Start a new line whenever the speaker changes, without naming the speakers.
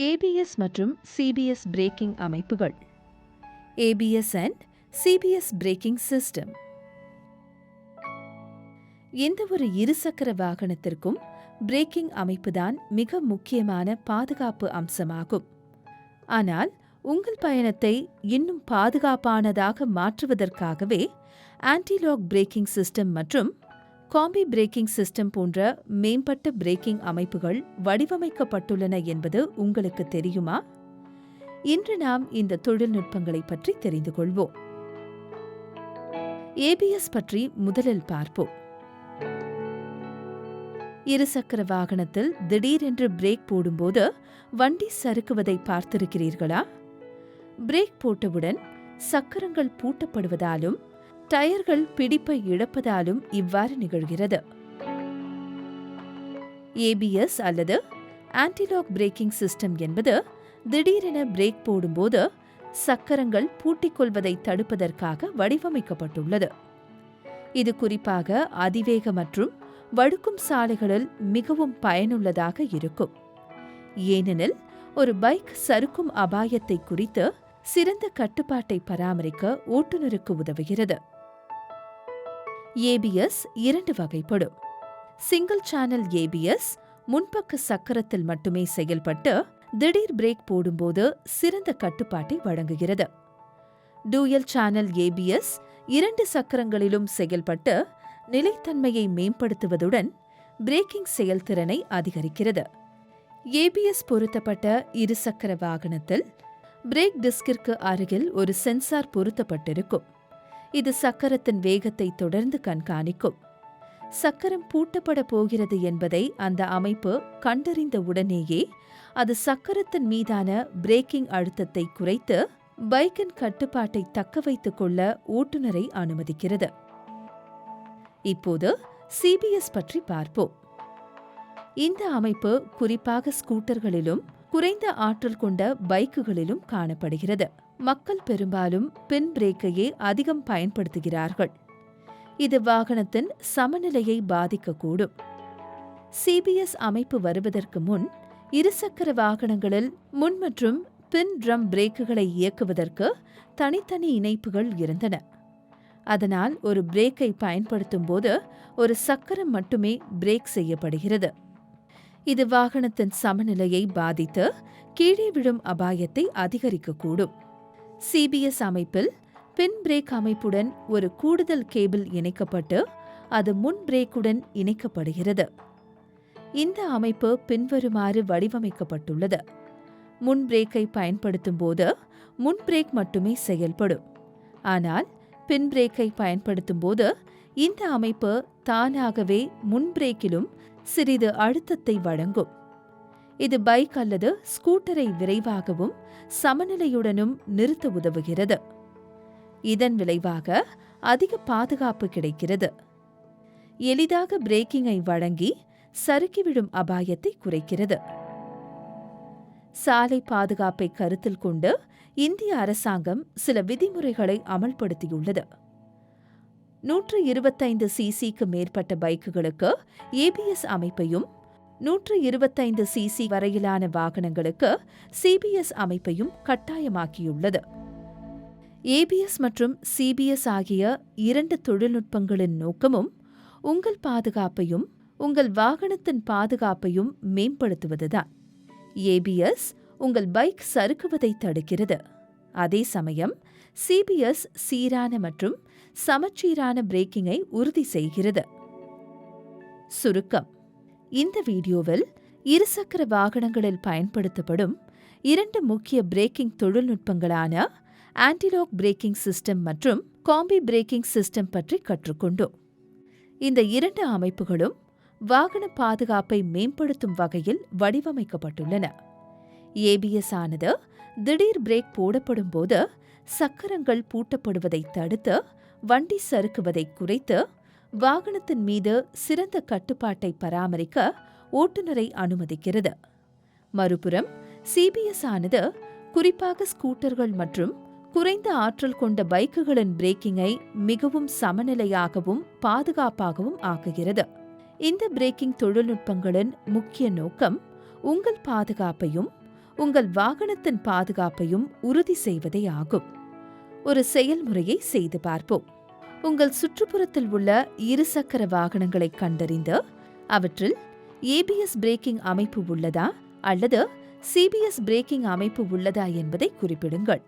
ABS மற்றும் CBS braking அமைப்புகள். ABS and CBS braking system. எந்த ஒரு இருசக்கர வாகனத்திற்கும் பிரேக்கிங் அமைப்புதான் மிக முக்கியமான பாதுகாப்பு அம்சமாகும். ஆனால் உங்கள் பயணத்தை இன்னும் பாதுகாப்பானதாக மாற்றுவதற்காகவே ஆன்டி-லாக் பிரேக்கிங் சிஸ்டம் மற்றும் காம்பி பிரேக்கிங் சிஸ்டம் போன்ற மேம்பட்ட பிரேக்கிங் அமைப்புகள் வடிவமைக்கப்பட்டுள்ளன என்பது உங்களுக்கு தெரியுமா? இன்று நாம் இந்த தொழில்நுட்பங்களை பற்றி தெரிந்து கொள்வோம். ஏபிஎஸ் பற்றி முதலில் பார்ப்போம். இருசக்கர வாகனத்தில் திடீரென்று பிரேக் போடும்போது வண்டி சறுக்குவதை பார்த்திருக்கிறீர்களா? பிரேக் போட்டவுடன் சக்கரங்கள் பூட்டப்படுவதாலும் டயர்கள் பிடிப்பை இழப்பதாலும் இவ்வாறு நிகழ்கிறது. ஏபிஎஸ் அல்லது ஆன்டி-லாக் பிரேக்கிங் சிஸ்டம் என்பது திடீரென பிரேக் போடும்போது சக்கரங்கள் பூட்டிக்கொள்வதை தடுப்பதற்காக வடிவமைக்கப்பட்டுள்ளது. இது குறிப்பாக அதிவேக மற்றும் வழுக்கும் சாலைகளில் மிகவும் பயனுள்ளதாக இருக்கும். ஏனெனில் ஒரு பைக் சறுக்கும் அபாயத்தை குறித்து சிறந்த கட்டுப்பாட்டை பராமரிக்க ஓட்டுநருக்கு உதவுகிறது. ஏபிஎஸ் இரண்டு வகைப்படும். சிங்கிள் சேனல் ஏபிஎஸ் முன்பக்க சக்கரத்தில் மட்டுமே செயல்பட்டு திடீர் பிரேக் போடும்போது சிறந்த கட்டுப்பாட்டை வழங்குகிறது. டூயல் சேனல் ஏபிஎஸ் இரண்டு சக்கரங்களிலும் செயல்பட்டு நிலைத்தன்மையை மேம்படுத்துவதுடன் பிரேக்கிங் செயல்திறனை அதிகரிக்கிறது. ஏபிஎஸ் பொருத்தப்பட்ட இருசக்கர வாகனத்தில் பிரேக் டிஸ்கிற்கு அருகில் ஒரு சென்சார் பொருத்தப்பட்டிருக்கும். இது சக்கரத்தின் வேகத்தை தொடர்ந்து கண்காணிக்கும். சக்கரம் பூட்டப்பட போகிறது என்பதை அந்த அமைப்பு கண்டறிந்த உடனேயே அது சக்கரத்தின் மீதான பிரேக்கிங் அழுத்தத்தை குறைத்து பைக்கின் கட்டுப்பாட்டை தக்க வைத்துக் கொள்ள ஓட்டுநரை அனுமதிக்கிறது. இப்போது சிபிஎஸ் பற்றி பார்ப்போம். இந்த அமைப்பு குறிப்பாக ஸ்கூட்டர்களிலும் குறைந்த ஆற்றல் கொண்ட பைக்குகளிலும் காணப்படுகிறது. மக்கள் பெரும்பாலும் பின் பிரேக்கையே அதிகம் பயன்படுத்துகிறார்கள். இது வாகனத்தின் சமநிலையை பாதிக்கக்கூடும். சிபிஎஸ் அமைப்பு வருவதற்கு முன் இருசக்கர வாகனங்களில் முன் மற்றும் பின் ட்ரம் பிரேக்குகளை இயக்குவதற்கு தனித்தனி இணைப்புகள் இருந்தன. அதனால் ஒரு பிரேக்கை பயன்படுத்தும் போது ஒரு சக்கரம் மட்டுமே பிரேக் செய்யப்படுகிறது. இது வாகனத்தின் சமநிலையை பாதித்து கீழே விழும் அபாயத்தை அதிகரிக்கக்கூடும். சிபிஎஸ் அமைப்பில் பின் பிரேக் அமைப்புடன் ஒரு கூடுதல் கேபிள் இணைக்கப்பட்டு அது முன் பிரேக்குடன் இணைக்கப்படுகிறது. இந்த அமைப்பு பின்வருமாறு வடிவமைக்கப்பட்டுள்ளது. முன் பிரேக்கை பயன்படுத்தும் போது முன் பிரேக் மட்டுமே செயல்படும். ஆனால் பின் பிரேக்கை பயன்படுத்தும் போது இந்த அமைப்பு தானாகவே முன் பிரேக்கிலும் சிறிது அழுத்தத்தை வழங்கும். இது பைக் அல்லது ஸ்கூட்டரை விரைவாகவும் சமநிலையுடனும் நிறுத்த உதவுகிறது. இதன் விளைவாக அதிக பாதுகாப்பு கிடைக்கிறது. எளிதாக பிரேக்கிங்கை வழங்கி சறுக்கிவிடும் அபாயத்தை குறைக்கிறது. சாலை பாதுகாப்பை கருத்தில் கொண்டு இந்திய அரசாங்கம் சில விதிமுறைகளை அமல்படுத்தியுள்ளது. 125 சிசிக்கு மேற்பட்ட பைக்குகளுக்கு ஏபிஎஸ் அமைப்பையும் 125 சிசி வரையிலான வாகனங்களுக்கு சிபிஎஸ் அமைப்பையும் கட்டாயமாக்கியுள்ளது. ஏபிஎஸ் மற்றும் சிபிஎஸ் ஆகிய இரண்டு தொழில்நுட்பங்களின் நோக்கமும் உங்கள் பாதுகாப்பையும் உங்கள் வாகனத்தின் பாதுகாப்பையும் மேம்படுத்துவதுதான். ஏபிஎஸ் உங்கள் பைக் சறுக்குவதை தடுக்கிறது. அதே சமயம் சிபிஎஸ் சீரான மற்றும் சமச்சீரான பிரேக்கிங்கை உறுதி செய்கிறது. சுருக்கம்: இந்த வீடியோவில் இருசக்கர வாகனங்களில் பயன்படுத்தப்படும் இரண்டு முக்கிய பிரேக்கிங் தொழில்நுட்பங்களான ஆன்டி-லாக் பிரேக்கிங் சிஸ்டம் மற்றும் காம்பி பிரேக்கிங் சிஸ்டம் பற்றி கற்றுக்கொண்டோம். இந்த இரண்டு அமைப்புகளும் வாகன பாதுகாப்பை மேம்படுத்தும் வகையில் வடிவமைக்கப்பட்டுள்ளன. ஏபிஎஸ் ஆனது திடீர் பிரேக் போடப்படும் போது சக்கரங்கள் பூட்டப்படுவதை தடுத்து வண்டி சறுக்குவதை குறைத்து வாகனத்தின் மீது சிறந்த கட்டுப்பாட்டை பராமரிக்க ஓட்டுநரை அனுமதிக்கிறது. மறுபுறம் சிபிஎஸ் ஆனது குறிப்பாக ஸ்கூட்டர்கள் மற்றும் குறைந்த ஆற்றல் கொண்ட பைக்குகளின் பிரேக்கிங்கை மிகவும் சமநிலையாகவும் பாதுகாப்பாகவும் ஆக்குகிறது. இந்த பிரேக்கிங் தொழில்நுட்பங்களின் முக்கிய நோக்கம் உங்கள் பாதுகாப்பையும் உங்கள் வாகனத்தின் பாதுகாப்பையும் உறுதி செய்வதே ஆகும். ஒரு செயல்முறையை செய்து பார்ப்போம். உங்கள் சுற்றுப்புறத்தில் உள்ள இருசக்கர வாகனங்களை கண்டறிந்து அவற்றில் ஏபிஎஸ் பிரேக்கிங் அமைப்பு உள்ளதா அல்லது சிபிஎஸ் பிரேக்கிங் அமைப்பு உள்ளதா என்பதை குறிப்பிடுங்கள்.